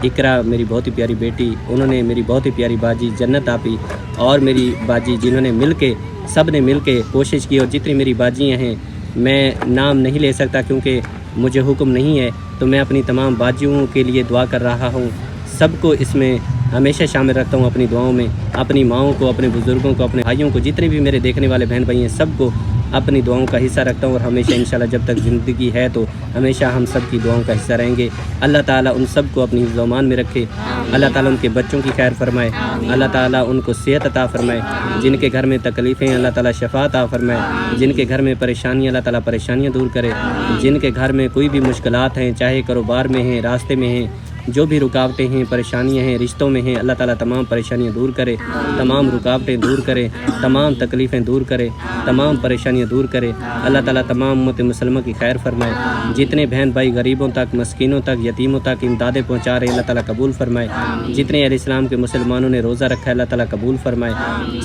S1: اقرا، میری بہت ہی پیاری بیٹی، انہوں نے میری بہت ہی پیاری باجی جنت آپی، اور میری باجی جنہوں نے سب نے مل کے کوشش کی، اور جتنی میری باجیاں ہیں میں نام نہیں لے سکتا کیونکہ مجھے حکم نہیں ہے، تو میں اپنی تمام باجیوں کے لیے دعا کر رہا ہوں، سب کو اس میں ہمیشہ شامل رکھتا ہوں اپنی دعاؤں میں، اپنی ماؤں کو، اپنے بزرگوں کو، اپنے بھائیوں کو، جتنے بھی میرے دیکھنے والے بہن بھائی ہیں سب کو اپنی دعاؤں کا حصہ رکھتا ہوں، اور ہمیشہ انشاءاللہ جب تک زندگی ہے تو ہمیشہ ہم سب کی دعاؤں کا حصہ رہیں گے۔ اللہ تعالیٰ ان سب کو اپنی حفظ و امان میں رکھے، اللہ تعالیٰ ان کے بچوں کی خیر فرمائے، اللہ تعالیٰ ان کو صحت عطا فرمائے، جن کے گھر میں تکلیفیں ہیں اللہ تعالیٰ شفا عطا فرمائے، جن کے گھر میں پریشانیاں اللہ تعالیٰ پریشانیاں دور کرے، جن کے گھر میں کوئی بھی مشکلات ہیں، چاہے کاروبار میں ہیں، راستے میں ہیں، جو بھی رکاوٹیں ہیں، پریشانیاں ہیں، رشتوں میں ہیں، اللہ تعالیٰ تمام پریشانیاں دور کرے، تمام رکاوٹیں دور کرے، تمام تکلیفیں دور کرے، تمام پریشانیاں دور کرے، اللہ تعالیٰ تمام امت مسلمہ کی خیر فرمائے، جتنے بہن بھائی غریبوں تک، مسکینوں تک، یتیموں تک امدادیں پہنچا رہے ہیں اللہ تعالیٰ قبول فرمائے، جتنے اہل اسلام کے مسلمانوں نے روزہ رکھا ہے اللہ تعالیٰ قبول فرمائے،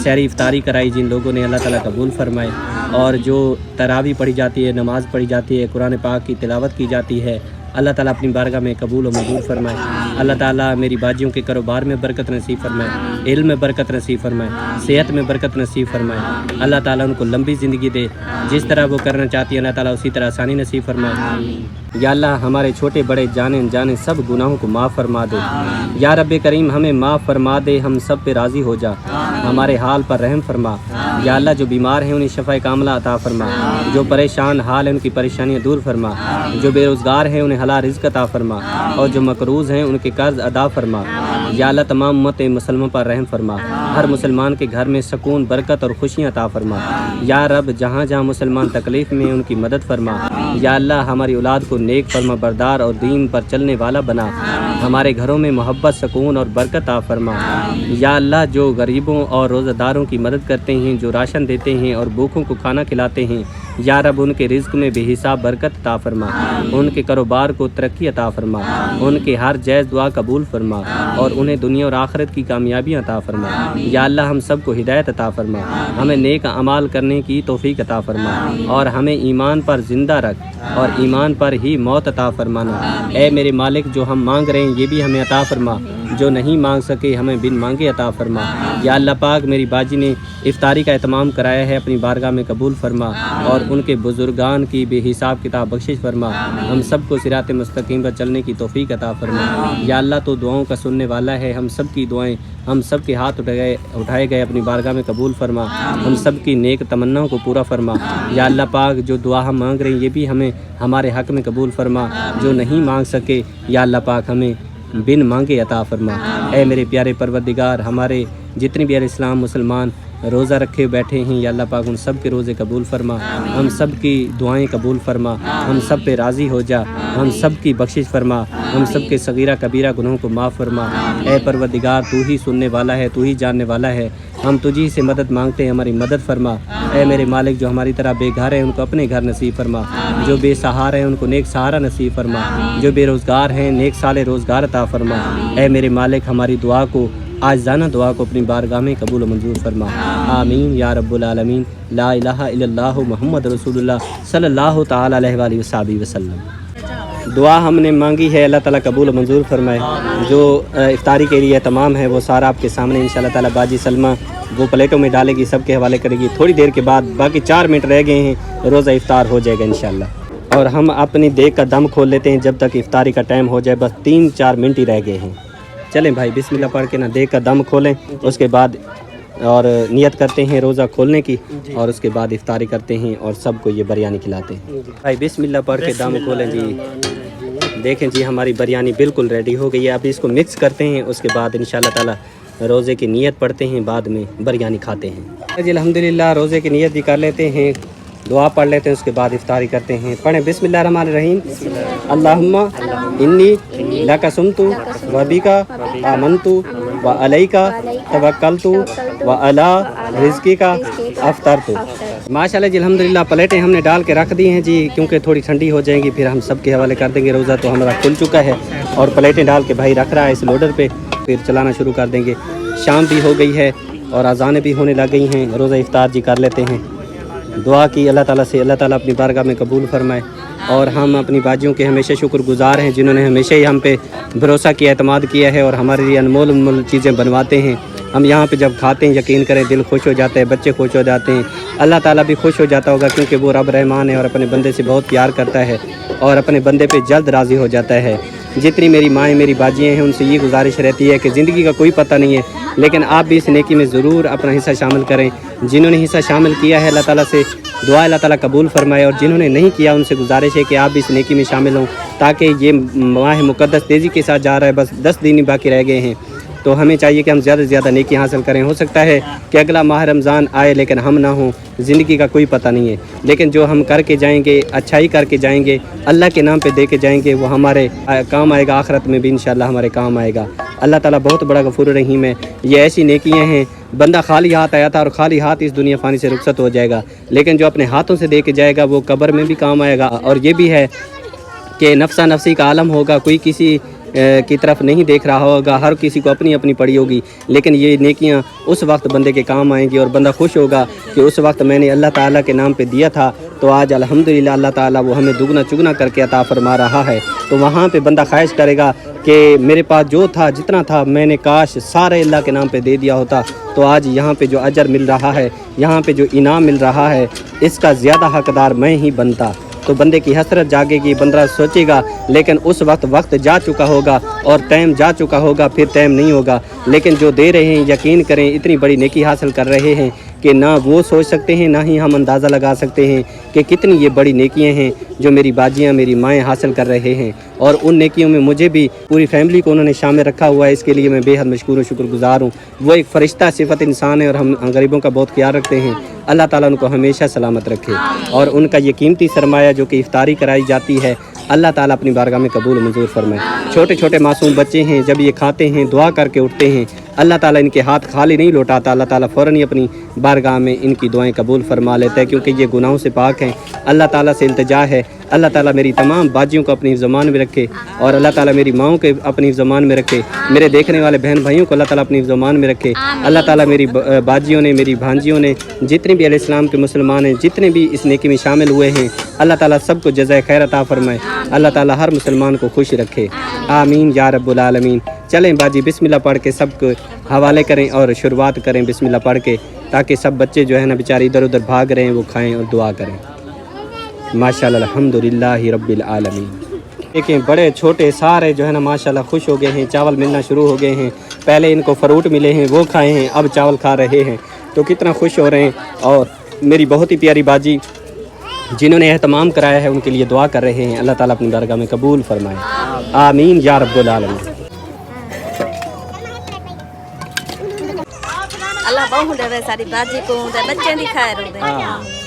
S1: سحری افطاری کرائی جن لوگوں نے اللہ تعالیٰ قبول فرمائے، اور جو تراویح پڑھی جاتی ہے، نماز پڑھی جاتی ہے، قرآن پاک کی تلاوت کی جاتی ہے، اللہ تعالیٰ اپنی بارگاہ میں قبول و منظور فرمائے، اللہ تعالیٰ میری باجیوں کے کاروبار میں برکت نصیب فرمائے، علم میں برکت نصیب فرمائے، صحت میں برکت نصیب فرمائے، اللہ تعالیٰ ان کو لمبی زندگی دے، جس طرح وہ کرنا چاہتی ہے اللہ تعالیٰ اسی طرح آسانی نصیب فرمائے، یا اللہ ہمارے چھوٹے بڑے جانے انجانے سب گناہوں کو معاف فرما دے، یا رب کریم ہمیں معاف فرما دے، ہم سب پہ راضی ہو جا، ہمارے حال پر رحم فرما، یا اللہ جو بیمار ہیں انہیں شفا کاملہ عطا فرما، جو پریشان حال ہیں ان کی پریشانیاں دور فرما، جو بے روزگار ہیں انہیں حلال رزق عطا فرما، اور جو مقروض ہیں ان کے قرض ادا فرما، یا اللہ تمام امت مسلموں پر رحم فرما، ہر مسلمان کے گھر میں سکون، برکت اور خوشیاں عطا فرما، یا رب جہاں جہاں مسلمان تکلیف میں ان کی مدد فرما، یا اللہ ہماری اولاد کو نیک فرما بردار اور دین پر چلنے والا بنا، ہمارے گھروں میں محبت، سکون اور برکت عطا فرما، یا اللہ جو غریبوں اور روزہ داروں کی مدد کرتے ہیں، جو راشن دیتے ہیں اور بھوکوں کو کھانا کھلاتے ہیں، یا رب ان کے رزق میں بے حساب برکت عطا فرما، ان کے کاروبار کو ترقی عطا فرما، ان کے ہر جائز دعا قبول فرما، اور انہیں دنیا اور آخرت کی کامیابی عطا فرما، یا اللہ ہم سب کو ہدایت عطا فرما، ہمیں نیک اعمال کرنے کی توفیق عطا فرما، اور ہمیں ایمان پر زندہ رکھ اور ایمان پر ہی موت عطا فرمانا، اے میرے مالک جو ہم مانگ رہے ہیں یہ بھی ہمیں عطا فرما، جو نہیں مانگ سکے ہمیں بن مانگے عطا فرما، یا اللہ پاک میری باجی نے افطاری کا اہتمام کرایا ہے اپنی بارگاہ میں قبول فرما، اور ان کے بزرگان کی بے حساب کتاب بخشش فرما، ہم سب کو صراط مستقیم پر چلنے کی توفیق عطا فرما، یا اللہ تو دعاؤں کا سننے والا ہے، ہم سب کی دعائیں، ہم سب کے ہاتھ اٹھائے گئے اپنی بارگاہ میں قبول فرما، ہم سب کی نیک تمناؤں کو پورا فرما، یا اللہ پاک جو دعا ہم مانگ رہے ہیں یہ بھی ہمیں ہمارے حق میں قبول فرما، جو نہیں مانگ سکے یا اللہ پاک ہمیں بن مانگے عطا فرما، اے میرے پیارے پروردگار ہمارے جتنے بھی اسلام مسلمان روزہ رکھے بیٹھے ہیں یا اللہ پاک ان سب کے روزے قبول فرما، ہم سب کی دعائیں قبول فرما، ہم سب پہ راضی ہو جا، ہم سب کی بخشش فرما، ہم سب کے صغیرہ کبیرہ گناہوں کو معاف فرما، اے پروردگار تو ہی سننے والا ہے، تو ہی جاننے والا ہے، ہم تجھی سے مدد مانگتے ہیں، ہماری مدد فرما، اے میرے مالک جو ہماری طرح بے گھر ہیں ان کو اپنے گھر نصیب فرما، جو بے سہارا ہیں ان کو نیک سہارا نصیب فرما، جو بے روزگار ہیں نیک سال روزگار عطا فرما، اے میرے مالک ہماری دعا کو آجزانہ دعا کو اپنی بارگاہ میں قبول و منظور فرما، آمین یا رب العالمین، لا الہ الا اللہ محمد رسول اللہ صلی اللہ تعالی علیہ وآلہ وصحبہ وسلم۔ دعا ہم نے مانگی ہے اللہ تعالیٰ قبول و منظور فرمائے، جو افطاری کے لیے تمام ہے وہ سارا آپ کے سامنے انشاءاللہ تعالیٰ باجی سلمہ وہ پلیٹوں میں ڈالے گی، سب کے حوالے کرے گی، تھوڑی دیر کے بعد باقی 4 منٹ رہ گئے ہیں، روزہ افطار ہو جائے گا انشاءاللہ، اور ہم اپنی دیگ کا دم کھول لیتے ہیں جب تک افطاری کا ٹائم ہو جائے، بس 3-4 منٹ ہی رہ گئے ہیں۔ چلیں بھائی بسم اللہ پڑھ کے نا دیگ کا دم کھولیں، اس کے بعد اور نیت کرتے ہیں روزہ کھولنے کی، اور اس کے بعد افطاری کرتے ہیں اور سب کو یہ بریانی کھلاتے ہیں۔ بھائی بسم اللہ پڑھ کے دم کھولیں جی، دیکھیں جی ہماری بریانی بالکل ریڈی ہو گئی ہے، اب اس کو مکس کرتے ہیں، اس کے بعد انشاءاللہ تعالی روزے کی نیت پڑھتے ہیں، بعد میں بریانی کھاتے ہیں۔ جی الحمدللہ روزے کی نیت بھی کر لیتے ہیں، دعا پڑھ لیتے ہیں، اس کے بعد افطاری کرتے ہیں۔ پڑھیں بسم اللہ الرحمن الرحیم، اللہم انی لک سمت و بک آمنت و علیک توکلت و علی رزقک افطرت माशाल्लाह जी अल्हम्दुलिल्लाह प्लेटें हमने डाल के रख दी हैं जी, क्योंकि थोड़ी ठंडी हो जाएंगी, फिर हम सब के हवाले कर देंगे। रोज़ा तो हमारा खुल चुका है और प्लेटें डाल के भाई रख रहा है इस लोडर पे, फिर चलाना शुरू कर देंगे। शाम भी हो गई है और अज़ानें भी होने लग गई हैं। रोज़ा इफ्तार जी कर लेते हैं। दुआ की अल्लाह ताला से, अल्लाह ताला अपनी बारगाह में कबूल फरमाए। और हम अपनी बाजियों के हमेशा शुक्रगुजार हैं जिन्होंने हमेशा ही हम पे भरोसा किया, एतमाद किया है और हमारे लिए अनमोल अनमोल चीज़ें बनवाते हैं। हम यहाँ पे जब खाते हैं यकीन करें दिल खुश हो जाता है, बच्चे खुश हो जाते हैं, अल्लाह ताला भी खुश हो जाता होगा, क्योंकि वो रब रहमान है और अपने बंदे से बहुत प्यार करता है और अपने बंदे पे जल्द राज़ी हो जाता है। जितनी मेरी माएँ मेरी बाजियाँ हैं उनसे ये गुजारिश रहती है कि ज़िंदगी का कोई पता नहीं है, लेकिन आप भी इस नेकी में ज़रूर अपना हिस्सा शामिल करें। जिन्होंने हिस्सा शामिल किया है अल्लाह ताला से दुआ अल्लाह ताला कबूल फरमाए, और जिन्होंने नहीं किया उनसे गुजारिश है कि आप भी इस नेकी में शामिल हों, ताकि ये माह मुक़द्दस तेज़ी के साथ जा रहा है, बस 10 दिन ही बाकी रह गए हैं। तो हमें चाहिए कि हम ज़्यादा से ज़्यादा नेकी हासिल करें। हो सकता है कि अगला माह रमज़ान आए लेकिन हम ना हों, ज़िंदगी का कोई पता नहीं है, लेकिन जो हम करके जाएंगे, अच्छाई करके जाएंगे, अल्लाह के नाम पे दे के जाएंगे, वो हमारे काम आएगा, आखिरत में भी इंशाअल्लाह हमारे काम आएगा। अल्लाह ताला बहुत बड़ा गफूर रहीम है। ये ऐसी नेकियां हैं, बंदा खाली हाथ आया था और खाली हाथ इस दुनिया फ़ानी से रुखसत हो जाएगा, लेकिन जो अपने हाथों से दे के जाएगा वो कब्र में भी काम आएगा। और ये भी है कि नफ्सा नफ्सी का आलम होगा, कोई किसी की तरफ नहीं देख रहा होगा, हर किसी को अपनी अपनी पड़ी होगी, लेकिन ये नेकियां उस वक्त बंदे के काम आएंगी और बंदा खुश होगा कि उस वक्त मैंने अल्लाह ताला के नाम पे दिया था, तो आज अल्हम्दुलिल्लाह अल्लाह ताला वो हमें दुगना चुगना करके अता फरमा रहा है। तो वहाँ पे बंदा ख्वाहिश करेगा कि मेरे पास जो था, जितना था, मैंने काश सारे अल्लाह के नाम पे दे दिया होता, तो आज यहाँ पे जो अजर मिल रहा है, यहाँ पे जो इनाम मिल रहा है, इसका ज़्यादा हकदार मैं ही बनता। तो बंदे की हसरत जागेगी, बंदा सोचेगा, लेकिन उस वक्त जा चुका होगा और टाइम जा चुका होगा, फिर टाइम नहीं होगा। लेकिन जो दे रहे हैं, यकीन करें इतनी बड़ी नेकी हासिल कर रहे हैं कि ना वो सोच सकते हैं, ना ही हम अंदाज़ा लगा सकते हैं कि कितनी ये बड़ी नेकियां हैं जो मेरी बाजियां मेरी माएँ हासिल कर रहे हैं। और उन नेकियों में मुझे भी, पूरी फैमिली को उन्होंने शामिल रखा हुआ है, इसके लिए मैं बेहद मशकूर और शुक्रगुजार हूँ। वो एक फ़रिश्ता सिफत इंसान है और हम गरीबों का बहुत ख्याल रखते हैं। अल्लाह ताला उनको हमेशा सलामत रखे और उनका ये कीमती सरमाया जो कि इफ्तारी कराई जाती है, अल्लाह ताला अपनी बारगाह में कबूल मंजूर फरमाए। छोटे छोटे मासूम बच्चे हैं, जब ये खाते हैं दुआ करके उठते हैं, अल्लाह ताला इनके हाथ खाली नहीं लौटाता, अल्लाह ताला फ़ौरन ही अपनी बारगाह में इनकी दुआएं कबूल फरमा लेता है, क्योंकि ये गुनाहों से पाक हैं। अल्लाह ताला से इल्तिजा है, अल्लाह ताला मेरी तमाम बाजियों को अपनी ज़मान में रखे और अल्लाह ताला मेरी माओं के अपनी ज़मान में रखे, मेरे देखने वाले बहन भाइयों को अल्लाह ताला अपनी ज़मान में रखे। अल्लाह ताला मेरी बाजियों ने, मेरी भांजियों ने, जितने भी इस्लाम के मुसलमान हैं, जितने भी इस नेकी में शामिल हुए हैं, अल्लाह ताला सबको जज़ाए खैर अता फरमाए। अल्लाह ताला हर मुसलमान को खुश रखे, आमीन या रब्बुल आलमीन। चलें बाजी बिस्मिल्लाह पढ़ के सबको हवाले करें और शुरुआत करें बिस्मिल्लाह पढ़ के, ताकि सब बच्चे जो है ना बेचारे इधर उधर भाग रहे हैं वो खाएं और दुआ करें। माशाअल्लाह अल्हम्दुलिल्लाहि रब्बिल आलमीन। देखें बड़े छोटे सारे जो है ना माशाअल्लाह खुश हो गए हैं, चावल मिलना शुरू हो गए हैं। पहले इनको फ्रूट मिले हैं वो खाए हैं, अब चावल खा रहे हैं, तो कितना खुश हो रहे हैं। और मेरी बहुत ही प्यारी बाजी जिन्होंने एहतमाम कराया है उनके लिए दुआ कर रहे हैं, अल्लाह ताला अपनी बारगाह में कबूल फरमाए, आमीन या रब्बुल आलमीन।
S3: अल्लाह बहु देवे सारी बाजी को, बच्चे दी खैर हो।